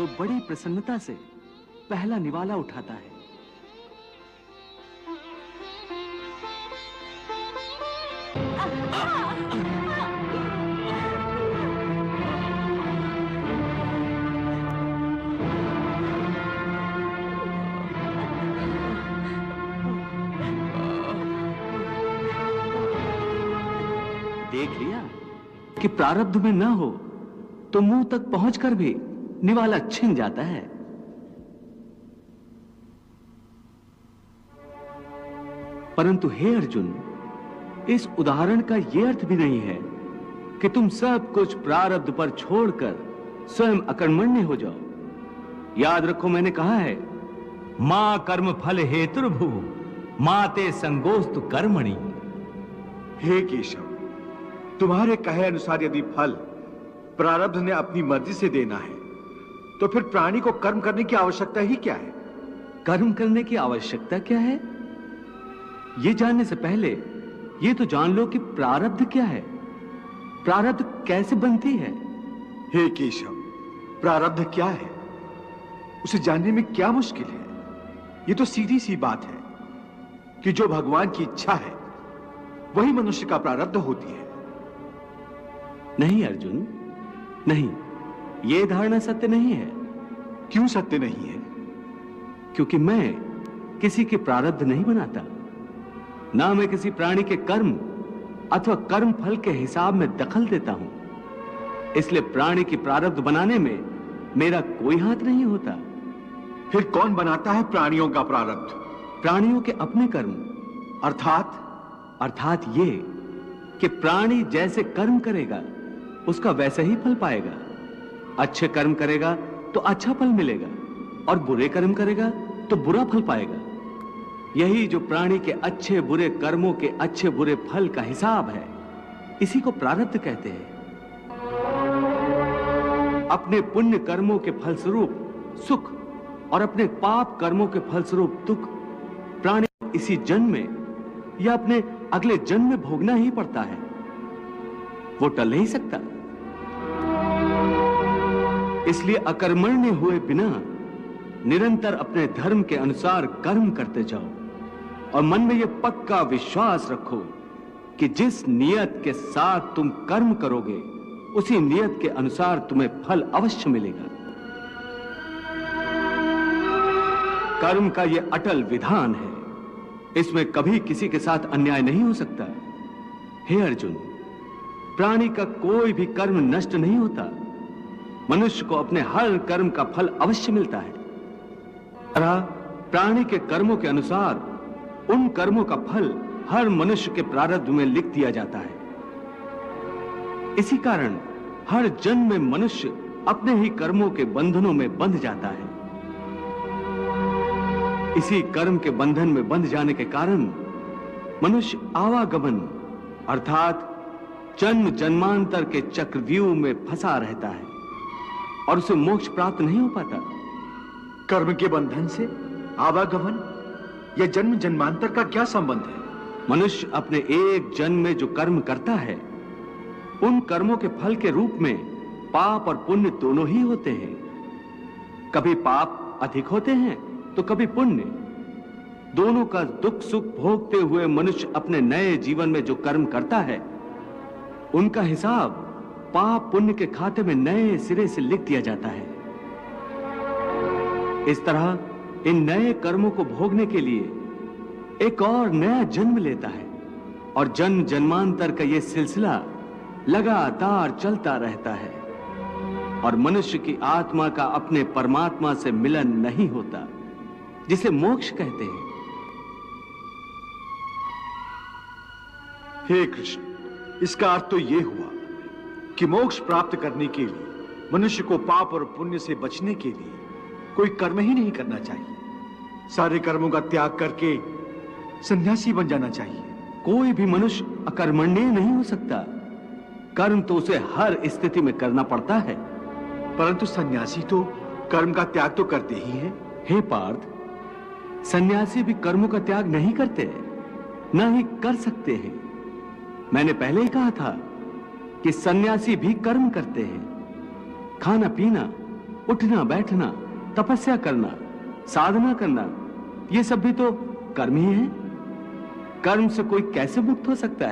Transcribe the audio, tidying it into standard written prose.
वो बड़ी प्रसन्नता से पहला निवाला उठाता है। देख लिया कि प्रारब्ध में न हो तो मुंह तक पहुंचकर भी निवाला छिन जाता है। परंतु हे अर्जुन, इस उदाहरण का यह अर्थ भी नहीं है कि तुम सब कुछ प्रारब्ध पर छोड़कर स्वयं अकर्मण्य हो जाओ। याद रखो, मैंने कहा है मां कर्म फल हेतुर्भु माते संगोस्तु कर्मणि। हे केशव, तुम्हारे कहे अनुसार यदि फल प्रारब्ध ने अपनी मर्जी से देना है तो फिर प्राणी को कर्म करने की आवश्यकता ही क्या है? कर्म करने की आवश्यकता क्या है, यह जानने से पहले यह तो जान लो कि प्रारब्ध क्या है, प्रारब्ध कैसे बनती है। हे केशव, प्रारब्ध क्या है उसे जानने में क्या मुश्किल है? यह तो सीधी सी बात है कि जो भगवान की इच्छा है वही मनुष्य का प्रारब्ध होती है। नहीं अर्जुन, नहीं, यह धारणा सत्य नहीं है। क्यों सत्य नहीं है? क्योंकि मैं किसी के प्रारब्ध नहीं बनाता, ना मैं किसी प्राणी के कर्म अथवा कर्म फल के हिसाब में दखल देता हूं। इसलिए प्राणी की प्रारब्ध बनाने में मेरा कोई हाथ नहीं होता। फिर कौन बनाता है प्राणियों का प्रारब्ध? प्राणियों के अपने कर्म। अर्थात ये कि प्राणी जैसे कर्म करेगा उसका वैसा ही फल पाएगा। अच्छे कर्म करेगा तो अच्छा फल मिलेगा और बुरे कर्म करेगा तो बुरा फल पाएगा। यही जो प्राणी के अच्छे बुरे कर्मों के अच्छे बुरे फल का हिसाब है, इसी को प्रारब्ध कहते हैं। अपने पुण्य कर्मों के फलस्वरूप सुख और अपने पाप कर्मों के फलस्वरूप दुख प्राणी इसी जन्म में या अपने अगले जन्म में भोगना ही पड़ता है, वो टल नहीं सकता। इसलिए अकर्मण्य हुए बिना निरंतर अपने धर्म के अनुसार कर्म करते जाओ और मन में यह पक्का विश्वास रखो कि जिस नियत के साथ तुम कर्म करोगे उसी नियत के अनुसार तुम्हें फल अवश्य मिलेगा। कर्म का यह अटल विधान है, इसमें कभी किसी के साथ अन्याय नहीं हो सकता। हे अर्जुन, प्राणी का कोई भी कर्म नष्ट नहीं होता। मनुष्य को अपने हर कर्म का फल अवश्य मिलता है। प्राणी के कर्मों के अनुसार उन कर्मों का फल हर मनुष्य के प्रारब्ध में लिख दिया जाता है। इसी कारण हर जन्म में मनुष्य अपने ही कर्मों के बंधनों में बंध जाता है। इसी कर्म के बंधन में बंध जाने के कारण मनुष्य आवागमन अर्थात जन्म जन्मांतर के चक्रव्यूह में फंसा रहता है और उसे मोक्ष प्राप्त नहीं हो पाता। कर्म के बंधन से आवागमन या जन्म जन्मांतर का क्या संबंध है? मनुष्य अपने एक जन्म में जो कर्म करता है उन कर्मों के फल के रूप में पाप और पुण्य दोनों ही होते हैं। कभी पाप अधिक होते हैं तो कभी पुण्य। दोनों का दुख सुख भोगते हुए मनुष्य अपने नए जीवन में जो कर्म करता है उनका हिसाब पाप पुण्य के खाते में नए सिरे से लिख दिया जाता है। इस तरह इन नए कर्मों को भोगने के लिए एक और नया जन्म लेता है और जन्म जन्मांतर का यह सिलसिला लगातार चलता रहता है और मनुष्य की आत्मा का अपने परमात्मा से मिलन नहीं होता, जिसे मोक्ष कहते हैं। हे कृष्ण, इसका अर्थ तो यह हुआ कि मोक्ष प्राप्त करने के लिए मनुष्य को पाप और पुण्य से बचने के लिए कोई कर्म ही नहीं करना चाहिए। सारे कर्मों का त्याग करके सन्यासी बन जाना चाहिए। कोई भी मनुष्य अकर्मण्य नहीं हो सकता। कर्म तो उसे हर स्थिति में करना पड़ता है। परंतु सन्यासी तो कर्म का त्याग तो करते ही हैं। हे पार्थ, सन्यासी भी कर्मों का त्याग नहीं करते, न ही कर सकते हैं। मैंने पहले ही कहा था कि सन्यासी भी कर्म करते हैं। खाना पीना उठना बैठना, तपस्या करना, साधना करना, ये सब भी तो कर्म ही है। कर्म से कोई कैसे मुक्त हो सकता है?